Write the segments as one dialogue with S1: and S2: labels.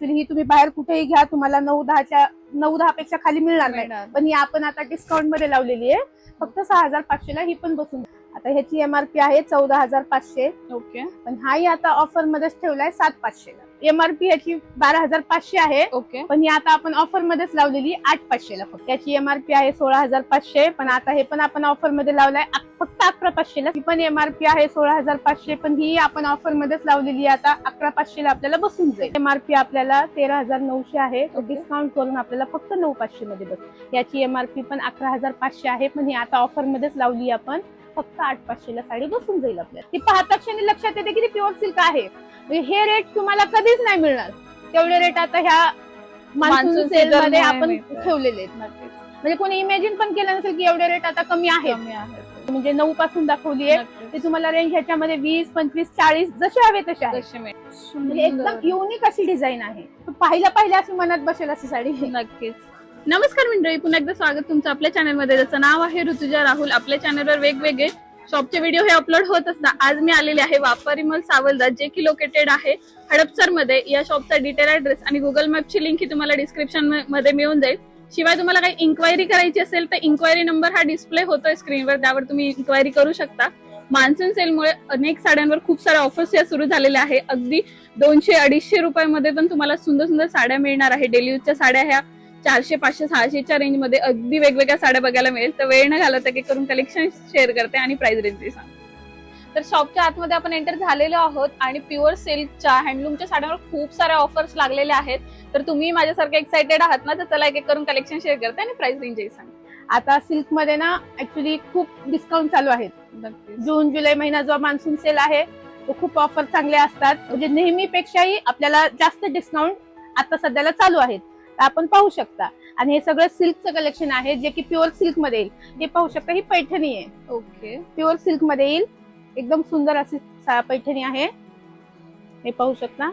S1: Actually ही तुम्ही बाहेर कुठेही घ्या तुम्हाला 9-10 पेक्षा खाली मिळणार नाही, पण ही आपण आता डिस्काउंट मध्ये लावलेली आहे फक्त 6,500 ला ही पण बसून. आता ह्याची एमआरपी आहे 14,500.
S2: ओके.
S1: पण हाही आता ऑफर मध्येच ठेवलाय 7,500 ला. एमआरपी याची 12,500 आहे.
S2: ओके.
S1: पण ही आता आपण ऑफर मध्येच लावलेली 8,500 ला. फक्त याची एमआरपी आहे 16,500. पण आता हे पण आपण ऑफर मध्ये लावलाय फक्त 11,500 ला. ही पण एमआरपी आहे 16,500. पण ही आपण ऑफर मध्येच लावलेली आता 11,500 ला आपल्याला बसून जाईल. एमआरपी आपल्याला 13,900 आहे. डिस्काउंट करून आपल्याला फक्त 9,500 मध्ये बस. याची एमआरपी पण 11,500 आहे. पण ही आता ऑफर मध्येच लावली आपण फक्त 8,500 ला साडी बसून जाईल आपल्याला. ती पाहता क्षणी लक्षात येते की ती प्युअर सिल्क आहे. हे रेट तुम्हाला कधीच नाही मिळणार. तेवढे रेट आता ह्या मान्सून सेल मध्ये आपण ठेवलेले आहेत. म्हणजे कोणी इमॅजिन पण केलं नसेल की एवढे रेट आता कमी आहेत. म्हणजे 9 पासून दाखवली आहे ते तुम्हाला रेंज ह्याच्यामध्ये 20, 25, 40 जसे हवे तसे आहे. म्हणजे एकदम युनिक अशी डिझाईन आहे. पाहिल्या अशी मनात बसेल अशी साडी.
S2: नक्कीच. नमस्कार मंडळी, पुन्हा एकदा स्वागत तुमचं आपल्या चॅनलमध्ये, ज्याचं नाव आहे ऋतुजा राहुल. आपल्या चॅनलवर वेगवेगळे शॉपचे व्हिडिओ हे अपलोड होत असतात. आज मी आलेले आहे व्यापारी मॉल सावलदा, जे की लोकेटेड आहे हडपसर मध्ये. या शॉपचा डिटेल ऍड्रेस आणि गुगल मॅपची लिंक ही तुम्हाला डिस्क्रिप्शन मध्ये मिळून जाईल. शिवाय तुम्हाला काही इन्क्वायरी करायची असेल तर इन्क्वायरी नंबर हा डिस्प्ले होतोय स्क्रीनवर, त्यावर तुम्ही इन्क्वायरी करू शकता. मान्सून सेलमुळे अनेक साड्यांवर खूप साऱ्या ऑफर्स या सुरू झालेल्या आहे. अगदी 200-250 रुपयामध्ये पण तुम्हाला सुंदर सुंदर साड्या मिळणार आहे. डेली यूजच्या साड्या ह्या 400, 500, 600च्या रेंज मध्ये अगदी वेगवेगळ्या साड्या बघायला मिळेल. तर वेळ न घालवता की करून कलेक्शन शेअर करते आणि प्राइस रेंज सांगते. तर शॉपच्या आतमध्ये आपण एंटर झालेलो आहोत आणि प्युअर सिल्कच्या हँडलूमच्या साड्यांवर खूप साऱ्या ऑफर्स लागलेल्या आहेत. तर तुम्ही माझ्यासारखे एक्साइटेड आहात ना, तर चला एक एक करून कलेक्शन शेअर करते आणि प्राइस रेंज सांगते.
S1: आता सिल्क मध्ये ना ऍक्च्युली खूप डिस्काउंट चालू आहेत. जून जुलै महिना जो मान्सून सेल आहे तो खूप ऑफर चांगले असतात. म्हणजे नेहमीपेक्षाही आपल्याला जास्त डिस्काउंट आता सध्याला चालू आहेत. आपण पाहू शकता. आणि हे सगळं सिल्कचं कलेक्शन आहे जे की प्युअर सिल्क मध्ये येईल. हे पाहू शकता, ही पैठणी आहे.
S2: ओके.
S1: प्युअर सिल्क मध्ये येईल. एकदम सुंदर अशी पैठणी आहे. हे पाहू शकता.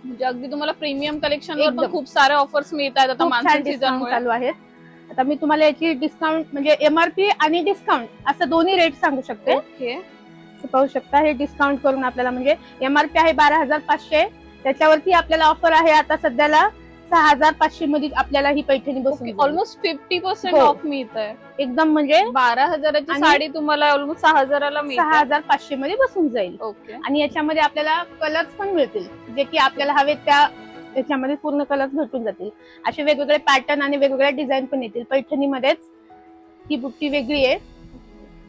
S2: म्हणजे अगदी तुम्हाला प्रीमियम कलेक्शनवर पण खूप सारे ऑफर्स मिळतात आता मान्सून सीझन
S1: चालू आहेत. आता मी तुम्हाला याची डिस्काउंट म्हणजे एमआरपी आणि डिस्काउंट असं दोन्ही रेट सांगू शकते.
S2: ओके.
S1: पाहू शकता, हे डिस्काउंट करून आपल्याला म्हणजे एमआरपी आहे 12,500. त्याच्यावरती आपल्याला ऑफर आहे आता सध्याला 6,500 मध्ये आपल्याला ही पैठणी बसून
S2: ऑलमोस्ट 50% ऑफ मिळतंय.
S1: एकदम म्हणजे
S2: 12,000ची साडी तुम्हाला ऑलमोस्ट 6,000ला मिळते.
S1: 6,500 मध्ये बसून जाईल.
S2: ओके.
S1: आणि याच्यामध्ये आपल्याला कलर्स पण मिळतील जे की आपल्याला हवे त्याच्यामध्ये पूर्ण कलर्स भेटून जातील. असे वेगवेगळे पॅटर्न आणि वेगवेगळ्या डिझाईन पण येतील. पैठणीमध्येच ही बुट्टी वेगळी आहे.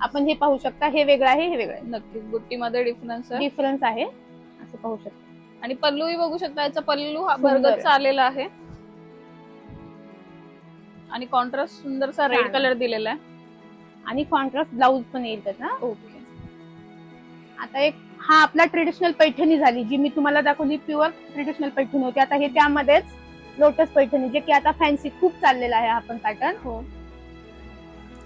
S1: आपण हे पाहू शकता, हे वेगळं आहे, हे वेगळं आहे.
S2: नक्कीच बुट्टीमध्ये
S1: डिफरन्स आहे असं पाहू शकता.
S2: आणि पल्लूही बघू शकता, याचा पल्लू हा भरगतचा आलेला आहे आणि कॉन्ट्रास्ट सुंदरसा रेड कलर दिलेला आहे
S1: आणि कॉन्ट्रास्ट ब्लाउज पण येईल त्याचा.
S2: ओके.
S1: आता एक हा आपला ट्रेडिशनल पैठणी झाली जी मी तुम्हाला दाखवली, प्युअर ट्रेडिशनल पैठणी होती. आता हे त्यामध्येच लोटस पैठणी जे की आता फॅन्सी खूप चाललेला आहे हा पण पॅटर्न.
S2: हो.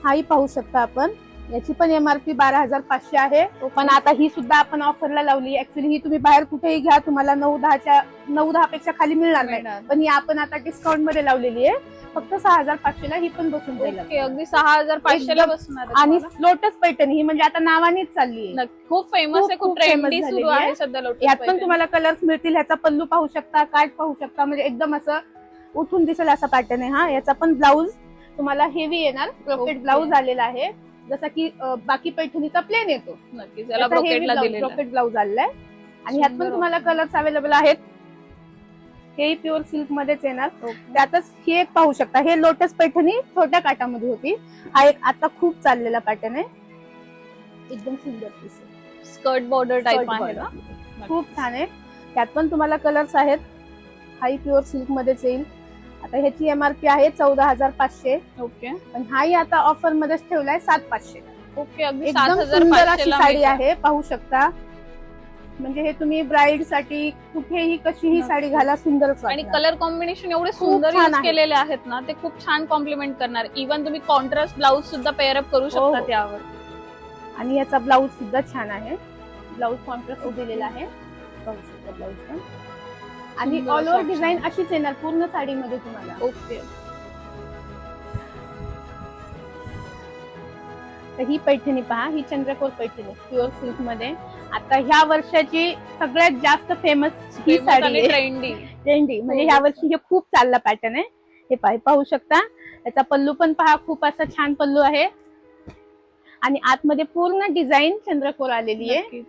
S1: हाही पाहू शकता आपण. याची पण एमआरपी 12,500 आहे. पण आता ही सुद्धा आपण ऑफरला लावली. ऍक्च्युली ही तुम्ही बाहेर कुठेही घ्या तुम्हाला 9-10 पेक्षा खाली मिळणार नाही, पण ही आपण आता डिस्काउंट मध्ये लावलेली आहे फक्त 6,500 ला ही पण बसून जाईल.
S2: अगदी 6,500 ला बसणार.
S1: आणि लोटस पैठणी ही म्हणजे आता नावानेच चालली आहे.
S2: खूप फेमस आहे, खूप ट्रेंडी सुरू आहे सध्या लोटस.
S1: यात पण तुम्हाला कलर्स मिळतील. ह्याचा पल्लू पाहू शकता, काठ पाहू शकता. म्हणजे एकदम असं उठून दिसेल असा पॅटर्न आहे हा. याचा पण ब्लाऊज तुम्हाला हेवी येणार. ब्रोकेट ब्लाऊज आलेला आहे जसा की बाकी पैठणीचा प्लेन येतो.
S2: नक्कीच याला ब्रोकेट
S1: ब्लाऊज आलेला आहे. आणि ह्यात पण तुम्हाला कलर्स अवेलेबल आहेत. हे प्युअर सिल्क मध्येच येणार. त्यातच ही एक पाहू शकता, हे लोटस पैठणी छोट्या काठामध्ये होती. हा एक आता खूप चाललेला पॅटर्न आहे. एकदम सुंदर पीस आहे.
S2: स्कर्ट बॉर्डर टाइप आहे ना,
S1: खूप छान आहे. त्यात पण तुम्हाला कलर्स आहेत. हाही प्युअर सिल्क मध्येच येईल. आता ह्याची एमआरपी आहे 14,500.
S2: ओके.
S1: पण हाही आता ऑफर मध्येच ठेवलाय 7,500.
S2: ओके. अगदी
S1: एकदम सुंदर अशी साडी आहे, पाहू शकता. म्हणजे हे तुम्ही ब्राईड साठी कुठेही कशीही साडी घाला, सुंदर.
S2: आणि कलर कॉम्बिनेशन एवढे सुंदर यूज केलेले आहेत ना, ते खूप छान कॉम्प्लिमेंट करणार. इव्हन तुम्ही कॉन्ट्रास्ट ब्लाऊज सुद्धा पेअर अप करू शकता त्यावर.
S1: आणि याचा ब्लाऊज सुद्धा छान आहे. ब्लाऊज कॉन्ट्रास्ट दिलेला आहे, पाहू शकता ब्लाऊज पण. आणि ऑल ओव्हर डिझाईन अशीच येणार पूर्ण साडीमध्ये तुम्हाला.
S2: ओके.
S1: तर ही पैठणी पहा, ही चंद्रकोर पैठणी प्युअर सिल्क मध्ये. आता ह्या वर्षाची सगळ्यात जास्त फेमस ही साडी आहे. ट्रेंडी म्हणजे ह्या वर्षी हे खूप चालला पॅटर्न आहे. हे पाहू शकता. याचा पल्लू पण पहा, खूप असा छान पल्लू आहे आणि आतमध्ये पूर्ण डिझाईन चंद्रकोर आलेली आहे.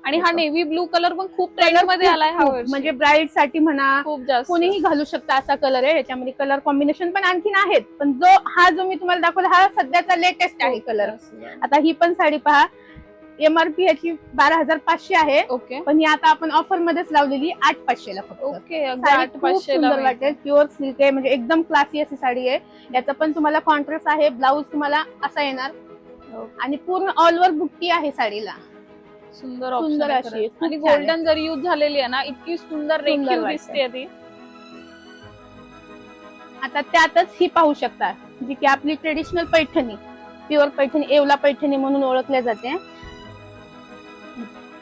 S2: आणि हा नेव्ही ब्लू कलर पण खूप ट्रेंड मध्ये आलाय हा वर्षी.
S1: म्हणजे ब्राईड साठी म्हणा,
S2: खूप जास्त
S1: कोणीही घालू शकता असा कलर आहे. याच्यामध्ये कलर कॉम्बिनेशन पण आणखीन आहेत, पण जो मी तुम्हाला दाखवला हा सध्याचा लेटेस्ट आहे कलर. आता ही पण साडी पहा, एमआरपी याची 12,500 आहे.
S2: ओके.
S1: पण ही आता आपण ऑफर मध्येच लावलेली 8,500 ला फक्त.
S2: ओके.
S1: खूप सुंदर वाटेल. प्युअर सिल्क आहे, म्हणजे एकदम क्लासी अशी साडी आहे. याचा पण तुम्हाला कॉन्ट्रास्ट आहे. ब्लाऊज तुम्हाला असा येणार आणि पूर्ण ऑल ओव्हर बुट्टी आहे साडीला.
S2: सुंदर
S1: अशी
S2: आणि गोल्डन जरी यूज झालेली आहे ना, इतकी सुंदर रेखीव दिसते ती.
S1: आता त्यातच ही पाहू शकता, जी की आपली ट्रेडिशनल पैठणी, प्युअर पैठणी, येवला पैठणी म्हणून ओळखल्या जाते.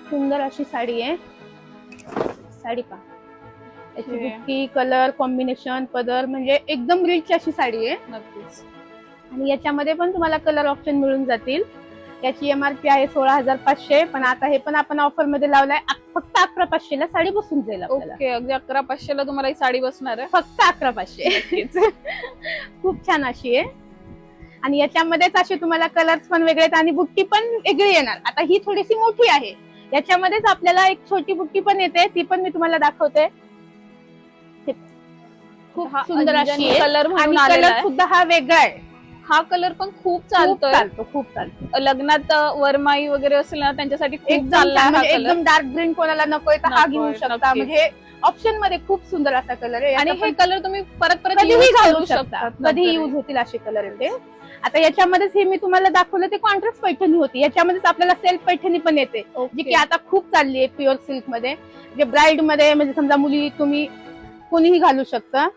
S1: सुंदर अशी साडी आहे. साडी पहा, याची बुट्टी, कलर कॉम्बिनेशन, पदर म्हणजे एकदम रिच अशी साडी आहे.
S2: नक्कीच.
S1: आणि याच्यामध्ये पण तुम्हाला कलर ऑप्शन मिळून जातील. याची एमआरपी आहे 16,500, पण आता हे पण आपण ऑफर मध्ये लावलाय फक्त 11,500 ला साडी बसून जाईल आपल्याला.
S2: ओके. अगदी 11,500 ला तुम्हाला ही साडी बसणार आहे.
S1: फक्त 11,500. खूप छान अशी आहे. आणि याच्यामध्येच असे तुम्हाला कलर्स पण वेगळे आहेत आणि बुट्टी पण वेगळी येणार. आता ही थोडीशी मोठी आहे. याच्यामध्येच आपल्याला एक छोटी बुट्टी पण येते, ती पण मी तुम्हाला दाखवते. खूप सुंदर अशी आहे.
S2: कलर
S1: आणि कलर सुद्धा हा वेगळा आहे.
S2: हा कलर पण खूप चालतो.
S1: खूप चालतो.
S2: लग्नात वरमाई वगैरे असेल ना, त्यांच्यासाठी
S1: एकदम डार्क ग्रीन कोणाला नकोय तर हा घेऊ शकता. म्हणजे ऑप्शन मध्ये खूप सुंदर असा कलर आहे.
S2: आणि हे कलर तुम्ही परत
S1: कधीही घालू शकता, कधीही युज होतील असे कलर येते. आता याच्यामध्येच हे मी तुम्हाला दाखवलं ते कॉन्ट्रास्ट पैठणी होती. याच्यामध्येच आपल्याला सेल्फ पैठणी पण येते, जी की आता खूप चालली आहे प्युअर सिल्क मध्ये. जे ब्राईड मध्ये म्हणजे समजा मुली, तुम्ही कोणीही घालू शकता.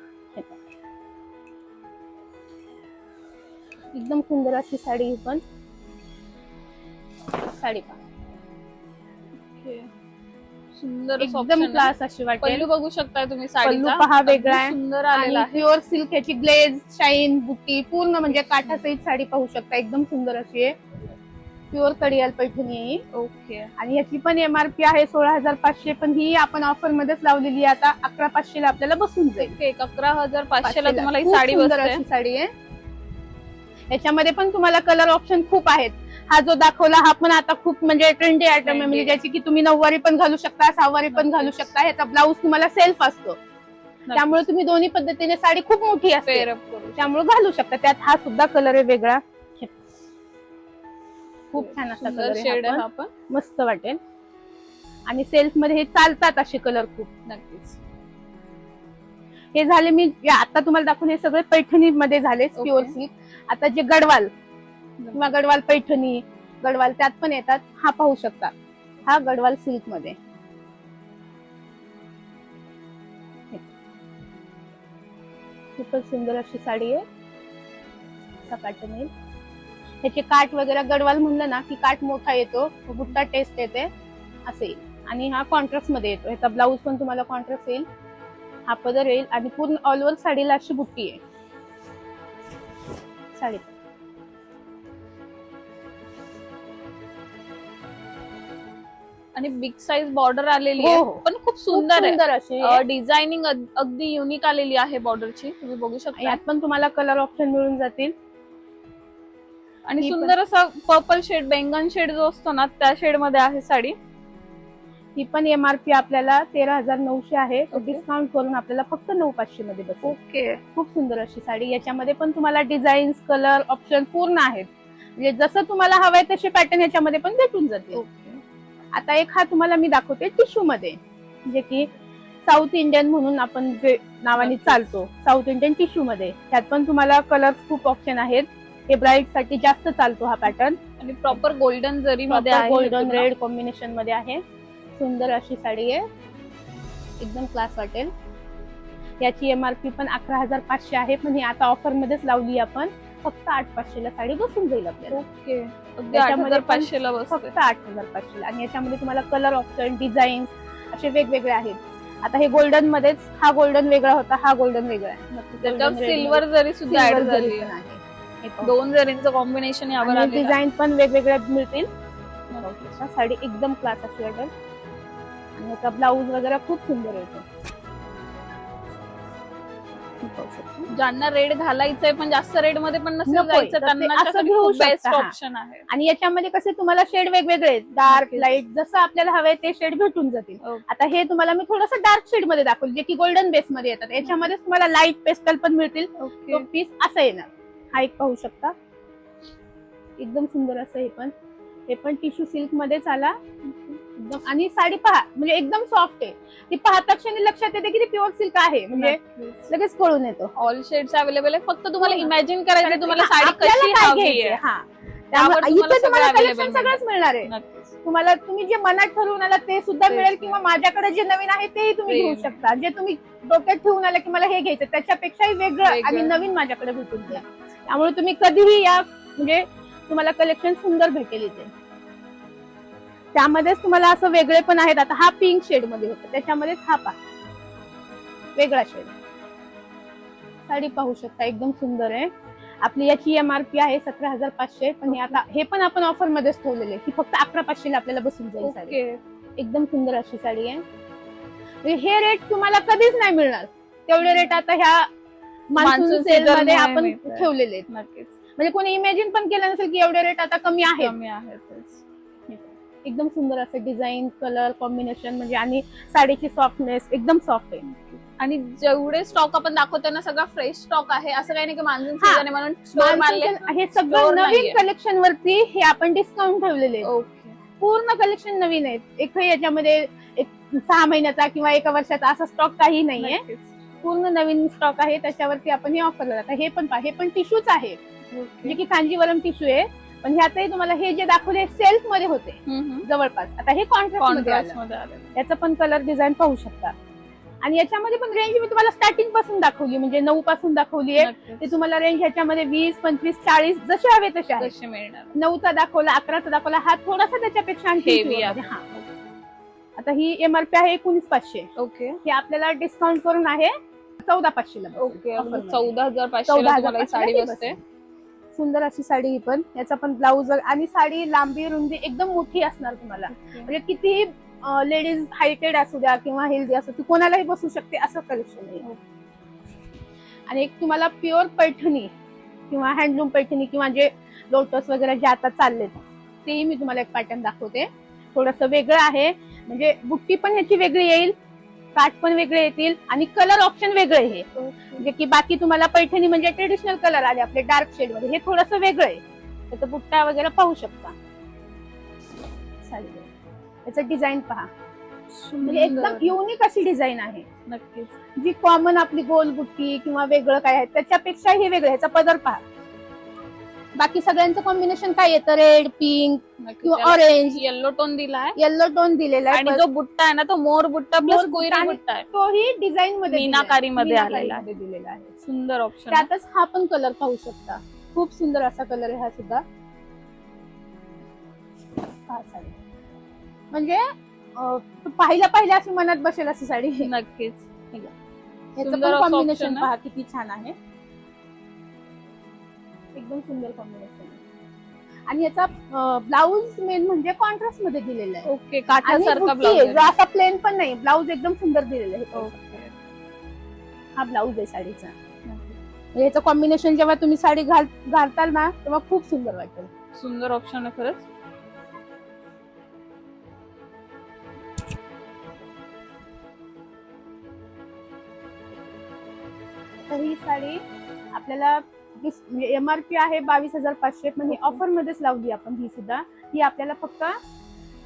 S1: एकदम सुंदर अशी साडी ही पण. साडी पहा,
S2: सुंदर
S1: एकदम क्लास अशी वाटेल.
S2: पल्लू बघू शकता तुम्ही,
S1: पल्लू पहा वेगळा आहे,
S2: सुंदर आलेला आहे.
S1: प्युअर सिल्क, याची ग्लेज, शाईन, बुट्टी पूर्ण म्हणजे काठासहित साडी पाहू शकता. एकदम सुंदर अशी आहे. प्युअर कडियाल पैठणी आहे.
S2: ओके.
S1: आणि याची पण एमआरपी आहे 16,500, पण ही आपण ऑफर मध्येच लावलेली आहे. आता 11,500 ला आपल्याला बसून जाईल.
S2: 11,500 ला तुम्हाला ही साडी
S1: सुंदर अशी साडी आहे. याच्यामध्ये पण तुम्हाला कलर ऑप्शन खूप आहेत. हा जो दाखवला हा पण आता खूप म्हणजे ट्रेंडी आयटम आहे, म्हणजे ज्याची की तुम्ही 9वारी पण घालू शकता, 6वारी पण घालू शकता. ह्याचा ब्लाऊज तुम्हाला सेल्फ असतो, त्यामुळे तुम्ही दोन्ही पद्धतीने साडी खूप मोठी असते, त्यामुळे घालू शकता. त्यात हा सुद्धा कलर आहे वेगळा. खूप छान असा कलर शेड आहे, मस्त वाटेल. आणि सेल्फ मध्ये हे चालतात असे कलर खूप.
S2: नक्कीच.
S1: हे झाले मी आता तुम्हाला दाखवले, हे सगळे पैठणी मध्ये झाले प्युअर सिल्क. आता जे गडवाल किंवा गडवाल पैठणी, गडवाल त्यात पण येतात. हा पाहू शकता, हा गडवाल सिल्क मध्ये. खूपच सुंदर अशी साडी आहे. असा पॅटर्न येईल. ह्याचे काठ वगैरे गडवाल म्हणलं ना की काठ मोठा येतो, बुट्टा टेस्ट येते असे येईल. आणि हा कॉन्ट्रास्ट मध्ये येतो. ह्याचा ब्लाऊज पण तुम्हाला कॉन्ट्रास्ट येईल, हा पदर येईल आणि पूर्ण ऑल ओव्हर साडीला अशी बुट्टी आहे. साडी
S2: आणि बिग साईज बॉर्डर आलेली आहे, पण खूप सुंदर आहे. डिझायनिंग अगदी युनिक आलेली आहे बॉर्डरची, तुम्ही बघू शकता.
S1: यात पण तुम्हाला कलर ऑप्शन मिळून जातील.
S2: आणि सुंदर असा पर्पल शेड, बेंगन शेड जो असतो ना, त्या शेड मध्ये आहे साडी.
S1: ही पण एमआरपी आपल्याला 13,900 आहे, डिस्काउंट करून आपल्याला फक्त 9,500 मध्ये बसेल.
S2: ओके.
S1: खूप सुंदर अशी साडी. याच्यामध्ये पण तुम्हाला डिझाईन्स, कलर ऑप्शन पूर्ण आहेत, म्हणजे जसं तुम्हाला हवंय तसे पॅटर्न याच्यामध्ये पण भेटून जातील. आता एक हा तुम्हाला मी दाखवते टिश्यू मध्ये, जे की साऊथ इंडियन म्हणून आपण जे नावाने चालतो, साऊथ इंडियन टिश्यू मध्ये. त्यात पण तुम्हाला कलर्स खूप ऑप्शन आहेत. हे ब्राईड साठी जास्त चालतो हा पॅटर्न.
S2: आणि प्रॉपर गोल्डन जरी मध्ये आहे,
S1: गोल्डन रेड कॉम्बिनेशन मध्ये आहे. सुंदर अशी साडी आहे, एकदम क्लास वाटेल. याची एमआरपी पण 11,500 आहे, पण ही आता ऑफर मध्येच लावली आपण. फक्त 8,500 ला साडी बसून जाईल आपल्याला.
S2: ओके. 8,500 ला बसते,
S1: फक्त 8,500 ला. आणि याच्यामध्ये तुम्हाला कलर ऑप्शन, डिझाईन्स असे वेगवेगळे आहेत. आता हे गोल्डन मध्येच, हा गोल्डन वेगळा होता, हा गोल्डन वेगळा आहे.
S2: त्याच्यावर सिल्वर जरी सुद्धा ऍड झाली आहे. 2 जरींचं कॉम्बिनेशन यावर आलेलं आहे.
S1: डिझाईन पण वेगवेगळ्या मिळतील. पाहू शकता. साडी एकदम क्लास अशी वाटेल आणि याचा ब्लाऊज वगैरे खूप सुंदर येतो. पाहू शकता.
S2: ज्यांना रेड घालायचंय पण जास्त रेड मध्ये पण नसेल
S1: नकोय,
S2: जायचं
S1: तर ते
S2: त्यांना
S1: असं
S2: त्यासाठी
S1: घेऊ
S2: खूप बेस्ट
S1: शकता, हा.
S2: ऑप्शन आहे.
S1: आणि याच्यामध्ये कसे तुम्हाला शेड वेगवेगळे डार्क
S2: नक्कीच.
S1: लाईट जसं आपल्याला हवंय ते शेड भेटून जातील.
S2: ओके.
S1: आता हे तुम्हाला मी थोडंसं डार्क शेड मध्ये दाखवलं जे की गोल्डन बेस मध्ये येतात. याच्यामध्ये तुम्हाला लाईट पेस्टल पण मिळतील.
S2: ओके.
S1: तो पीस असा येणार. हा एक पाहू शकता एकदम सुंदर असं हे पण टिश्यू सिल्क मध्येच आला एकदम. आणि साडी पहा म्हणजे एकदम सॉफ्ट आहे. ती पाहता क्षणी लक्षात येते की ती प्युअर सिल्क आहे म्हणजे
S2: नक्कीच.
S1: लगेच कळून येतो.
S2: ऑल शेड्स अवेलेबल आहे. फक्त तुम्हाला
S1: हो ना.
S2: इमॅजिन करायचं तुम्हाला
S1: हा,
S2: साडी
S1: आपल्याला
S2: कशी
S1: काय
S2: हवी
S1: घ्यायचंय,
S2: आहे.
S1: हा.
S2: त्यावर
S1: त्यामुळे
S2: तुम्हाला
S1: इथे तुम्हाला
S2: सगळं
S1: कलेक्शन
S2: available
S1: सगळंच मिळणार आहे.
S2: नक्कीच.
S1: तुम्हाला तुम्ही जे मनात ठरवून आला ते सुद्धा
S2: तेच
S1: मिळेल
S2: आहे.
S1: किंवा माझ्याकडे जे नवीन आहे तेही तुम्ही घेऊ
S2: ते
S1: शकता. जे तुम्ही डोक्यात ठेवून आला की मला हे घ्यायचं त्याच्यापेक्षाही वेगळं
S2: वेगळं.
S1: आणि नवीन माझ्याकडे भेटून जाईल. त्यामुळे तुम्ही कधीही या म्हणजे तुम्हाला कलेक्शन सुंदर भेटेल इथे. त्यामध्येच तुम्हाला असं वेगळे पण आहेत. आता हा पिंक शेड मध्ये होतं त्याच्यामध्येच हा पहा वेगळा शेड. साडी पाहू शकता एकदम सुंदर आहे. आपली याची एमआरपी आहे 17,500 पण हे पण आपण ऑफर मध्येच ठेवलेले ही फक्त 11,500 ला आपल्याला बसून जाईल साडी.
S2: ओके.
S1: एकदम सुंदर अशी साडी आहे. म्हणजे हे रेट तुम्हाला कधीच नाही मिळणार. तेवढे रेट आता ह्या मान्सून
S2: Monsoon
S1: सेल
S2: season
S1: मध्ये
S2: मुळे
S1: आपण
S2: मिळतायत.
S1: ठेवलेले आहेत.
S2: नक्कीच.
S1: म्हणजे कोणी इमॅजिन पण केलं नसेल की एवढे रेट आता कमी आहेत.
S2: कमी आहेतच.
S1: एकदम सुंदर असं डिझाईन कलर कॉम्बिनेशन म्हणजे आणि साडीची सॉफ्टनेस एकदम सॉफ्ट आहे.
S2: आणि जेवढे स्टॉक आपण दाखवतो ना सगळा फ्रेश स्टॉक आहे. असं काही नाही की मान्सून
S1: हा.
S2: सीझन आहे म्हणून स्टोर मारले.
S1: हे सगळं
S2: Store
S1: नवीन
S2: नाहीये.
S1: कलेक्शन वरती हे आपण डिस्काउंट ठेवलेले आहे.
S2: ओके.
S1: पूर्ण कलेक्शन नवीन आहेत. एकही याच्यामध्ये एक 6 महिन्याचा किंवा 1 वर्षाचा असा स्टॉक काही नाहीये.
S2: नक्कीच.
S1: पूर्ण नवीन स्टॉक आहे त्याच्यावरती आपण हे ऑफर करत. हे पण पहा हे पण टिश्यूच आहे
S2: ओके.
S1: जे की कांजीवरम टिश्यू आहे. पण ह्यातही तुम्हाला हे जे दाखवले सेल्फ मध्ये होते जवळपास. आता हे कॉन्ट्रास्ट मध्ये
S2: कॉन्ट्रास्ट
S1: आलं.
S2: मध्ये आले.
S1: याचं पण कलर डिझाईन पाहू शकता. आणि याच्यामध्ये पण रेंज मी तुम्हाला स्टार्टिंग पासून दाखवली म्हणजे 9 पासून दाखवली आहे.
S2: नक्कीच.
S1: ते तुम्हाला रेंज ह्याच्यामध्ये 20, 25, 40 जसे हवे तसे आहे.
S2: कशी मिळणार.
S1: 9चा दाखवला 11चा दाखवला हा थोडासा त्याच्यापेक्षा आणखी
S2: हेवी आहे.
S1: हा. आता ही एमआरपी आहे 19,500.
S2: ओके.
S1: हे आपल्याला डिस्काउंट करून आहे 14,500 ला.
S2: ओके.
S1: Offer मध्ये.
S2: 14,500
S1: 14,500
S2: ला साडी
S1: ला
S2: बसते.
S1: सुंदर अशी साडी ही पण. याचा पण ब्लाऊज आणि साडी लांबी रुंदी एकदम मोठी असणार तुम्हाला. म्हणजे कितीही लेडीज हायटेड असू द्या किंवा हेल्दी असू ती कोणालाही बसू शकते असं कलेक्शन आहे. आणि एक तुम्हाला प्युअर पैठणी किंवा हँडलूम पैठणी किंवा जे लोटस वगैरे जे आता चाललेत तेही मी तुम्हाला एक पॅटर्न दाखवते. थोडंसं वेगळं आहे म्हणजे बुट्टी पण ह्याची वेगळी येईल काठ पण वेगळे येतील आणि कलर ऑप्शन वेगळे आहे. म्हणजे की बाकी तुम्हाला पैठणी म्हणजे ट्रेडिशनल कलर आले आपले डार्क शेड मध्ये. हे थोडंसं वेगळं आहे. त्याचा बुट्टा वगैरे पाहू शकता. याचं डिझाईन पहा म्हणजे एकदम युनिक अशी डिझाईन आहे.
S2: नक्कीच.
S1: जी कॉमन आपली गोल बुट्टी किंवा वेगळं काय आहे त्याच्यापेक्षा हे वेगळं. ह्याचा पदर पहा. बाकी सगळ्यांचं कॉम्बिनेशन काय येतं रेड पिंक किंवा ऑरेंज
S2: येलो टोन दिलाय
S1: येलो टोन दिलेला आहे.
S2: आणि जो बुट्टा आहे ना तो मोर बुट्टा प्लस
S1: मोर
S2: कोयरी
S1: बुट्टा आणि
S2: बुट्टा आहे.
S1: तोही डिझाईन मध्ये
S2: मीनाकारी मध्ये
S1: मीनाकारी
S2: आलेला आहे.
S1: मध्ये दिलेला आहे.
S2: सुंदर ऑप्शन.
S1: त्यातच हा पण कलर पाहू शकता. खूप सुंदर असा कलर आहे हा सुद्धा. हा साडी म्हणजे पाहिल्या अशी मनात बसेल अशी साडी.
S2: नक्कीच.
S1: याचं
S2: सुंदर
S1: पण
S2: असं
S1: कॉम्बिनेशन
S2: option आहे.
S1: पहा किती छान आहे. एकदम सुंदर कॉम्बिनेशन आहे. आणि याचा ब्लाऊज मेन म्हणजे कॉन्ट्रास्ट मध्ये दिलेला आहे.
S2: ओके.
S1: आणि
S2: काठासारखा
S1: बुट्टी
S2: ब्लाउज
S1: आहे, जो असा प्लेन पण नाही. ब्लाऊज एकदम सुंदर दिलेला आहे.
S2: ओके.
S1: हा ब्लाऊज आहे साडीचा. याचं कॉम्बिनेशन जेव्हा तुम्ही साडी घालताल ना तेव्हा खूप सुंदर वाटेल.
S2: सुंदर ऑप्शन आहे खरंच.
S1: तर ही साडी आपल्याला एमआरपी आहे 22,500 पण ही ऑफर मध्येच लावली आपण. ही सुद्धा ही आपल्याला फक्त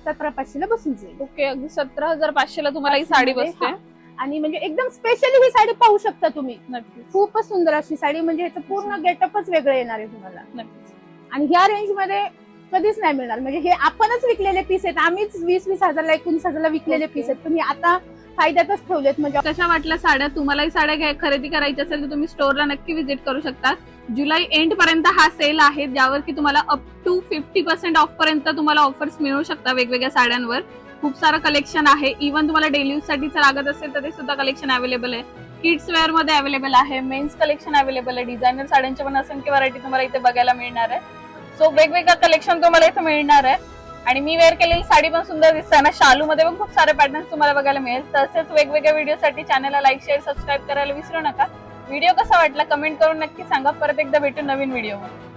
S1: 17,500 ला बसून जाईल.
S2: ओके. अगदी 17,500 ला तुम्हाला ही साडी बसते.
S1: हा. आणि म्हणजे एकदम स्पेशली ही साडी पाहू शकता तुम्ही.
S2: नक्कीच.
S1: खूपच सुंदर अशी साडी म्हणजे ह्याचं पूर्ण गेटअपच वेगळं येणार आहे तुम्हाला.
S2: नक्कीच.
S1: आणि ह्या रेंज मध्ये कधीच नाही मिळणार. म्हणजे हे आपणच विकलेले पीस आहेत. आम्हीच 20,000 19,000 विकलेले
S2: ओके.
S1: पीस आहेत पण हे आता फायद्यातच ठेवलेत. म्हणजे
S2: कशा वाटल्या साड्या? तुम्हालाही साड्या खरेदी करायची असेल तर तुम्ही स्टोअरला नक्की व्हिजिट करू शकता. जुलै एंड पर्यंत हा सेल आहे ज्यावर की तुम्हाला अप टू 50% ऑफ पर्यंत तुम्हाला ऑफर्स मिळू शकतात वेगवेगळ्या साड्यांवर. खूप सारं कलेक्शन आहे. इव्हन तुम्हाला डेली यूज साठी जर लागत असेल तर ते सुद्धा कलेक्शन अवेलेबल आहे. किड्स वेअर मध्ये अवेलेबल आहे. मेन्स कलेक्शन अवेलेबल आहे. डिझायनर साड्यांच्या पण असंख्य व्हरायटी तुम्हाला इथे बघायला मिळणार आहे. सो वेगवेगळं कलेक्शन तुम्हाला इथे मिळणार आहे. आणि मी वेअर केलेली साडी पण सुंदर दिसते ना. शालू मध्ये पण खूप सारे पॅटर्न्स तुम्हाला बघायला मिळेल. तसेच वेगवेगळ्या व्हिडिओसाठी चॅनलला लाईक शेअर सबस्क्राईब करायला विसरू नका. व्हिडिओ कसा वाटला कमेंट करून नक्की सांगा. परत एकदा भेटू नवीन व्हिडिओ मध्ये.